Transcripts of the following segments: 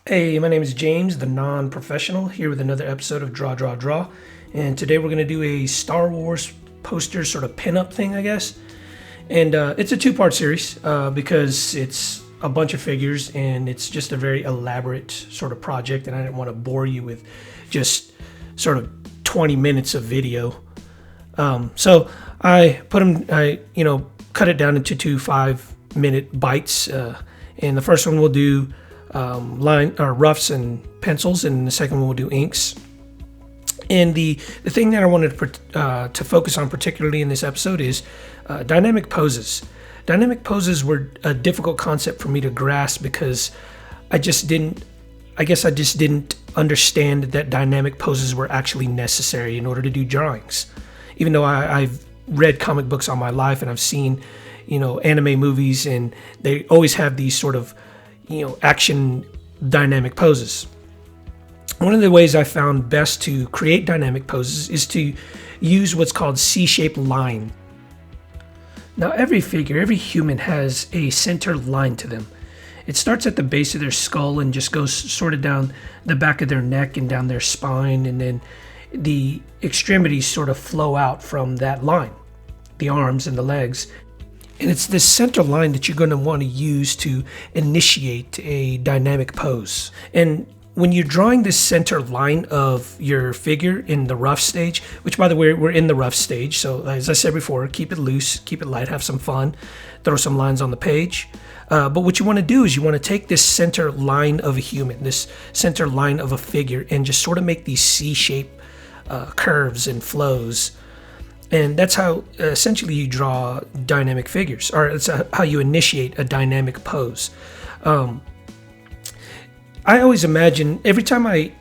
Hey, my name is James, the non-professional, here with another episode of Draw, Draw, Draw. And today we're going to do a Star Wars poster sort of pin-up thing, I guess. And it's a two-part series because it's a bunch of figures and it's just a very elaborate sort of project. And I didn't want to bore you with just sort of 20 minutes of video. So I put them, cut it down into two 5-minute bites. And the first one we'll do line or roughs and pencils, and the second one we'll do inks. And the thing that I wanted to focus on particularly in this episode is dynamic poses. Dynamic poses were a difficult concept for me to grasp because I just didn't understand that dynamic poses were actually necessary in order to do drawings. Even though I've read comic books all my life and I've seen, anime movies, and they always have these sort of action dynamic poses. One of the ways I found best to create dynamic poses is to use what's called C-shaped line. Now every figure, every human has a center line to them. It starts at the base of their skull and just goes sort of down the back of their neck and down their spine, and then the extremities sort of flow out from that line, the arms and the legs. And it's this center line that you're going to want to use to initiate a dynamic pose. And when you're drawing this center line of your figure in the rough stage, which by the way, we're in the rough stage. So as I said before, keep it loose, keep it light, have some fun, throw some lines on the page. But what you want to do is you want to take this center line of a human, this center line of a figure, and just sort of make these C-shaped curves and flows. And that's how essentially you draw dynamic figures, or it's how you initiate a dynamic pose. I always imagine every time I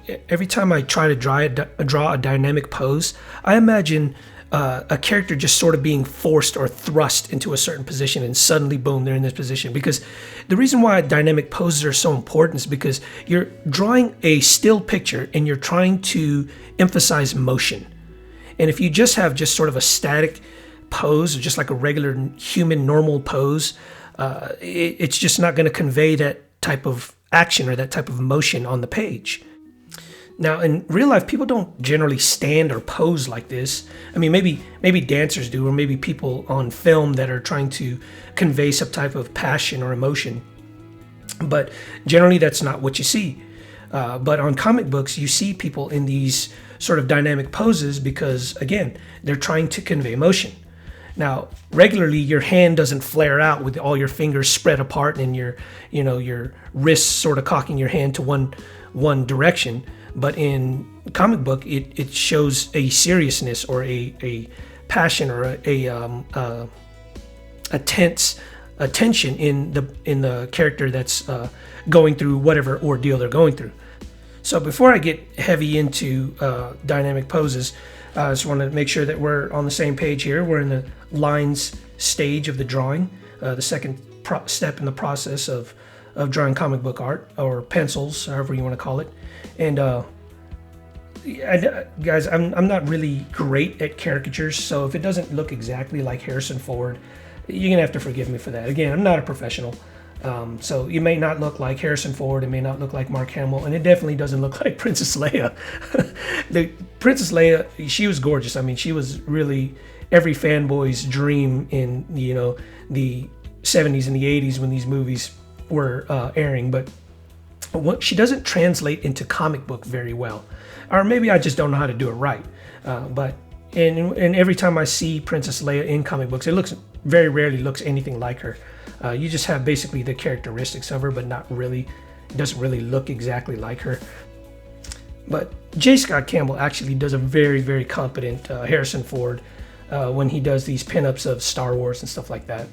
try to draw a dynamic pose, I imagine a character just sort of being forced or thrust into a certain position, and suddenly, boom, they're in this position. Because the reason why dynamic poses are so important is because you're drawing a still picture and you're trying to emphasize motion. And if you just have sort of a static pose, or just like a regular human normal pose, it's just not going to convey that type of action or that type of motion on the page. Now, in real life, people don't generally stand or pose like this. I mean, maybe dancers do, or maybe people on film that are trying to convey some type of passion or emotion. But generally, that's not what you see. But on comic books, you see people in these sort of dynamic poses because, again, they're trying to convey emotion. Now, regularly, your hand doesn't flare out with all your fingers spread apart and your wrists sort of cocking your hand to one direction. But in comic book, it shows a seriousness or a passion or a tense attention in the character that's going through whatever ordeal they're going through. So before I get heavy into dynamic poses, I just want to make sure that we're on the same page here. We're in the lines stage of the drawing, the second step in the process of drawing comic book art, or pencils, however you want to call it. And guys, I'm not really great at caricatures, so if it doesn't look exactly like Harrison Ford, you're going to have to forgive me for that. Again, I'm not a professional. So it may not look like Harrison Ford, it may not look like Mark Hamill, and it definitely doesn't look like Princess Leia. The Princess Leia, she was gorgeous. I mean, she was really every fanboy's dream in the 70s and the 80s when these movies were airing. But she doesn't translate into comic book very well, or maybe I just don't know how to do it right. But every time I see Princess Leia in comic books, it very rarely looks anything like her. You just have basically the characteristics of her, but not really. It doesn't really look exactly like her. But J. Scott Campbell actually does a very, very competent Harrison Ford when he does these pinups of Star Wars and stuff like that.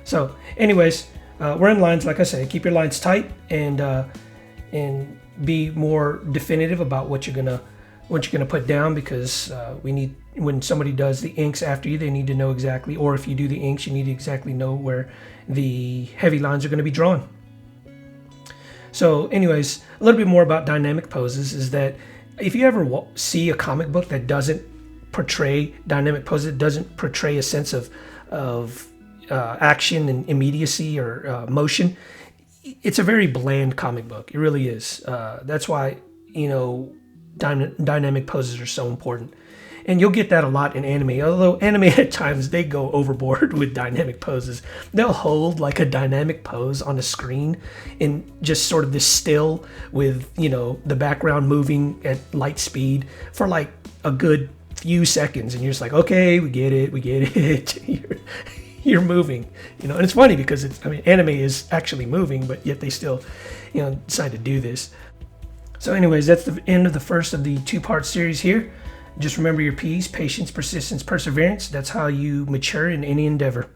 So, anyways, we're in lines. Like I said, keep your lines tight and be more definitive about what you're gonna put down, because we need, when somebody does the inks after you, they need to know exactly, or if you do the inks, you need to exactly know where the heavy lines are going to be drawn. So anyways, a little bit more about dynamic poses is that if you ever see a comic book that doesn't portray dynamic poses, it doesn't portray a sense of action and immediacy or motion, it's a very bland comic book. It really is. That's why, dynamic poses are so important. And you'll get that a lot in anime. Although anime at times they go overboard with dynamic poses. They'll hold like a dynamic pose on the screen in just sort of this still with, the background moving at light speed for like a good few seconds. And you're just like, okay, we get it. You're moving, and it's funny because anime is actually moving, but yet they still, decide to do this. So anyways, that's the end of the first of the 2-part series here. Just remember your P's: patience, persistence, perseverance. That's how you mature in any endeavor.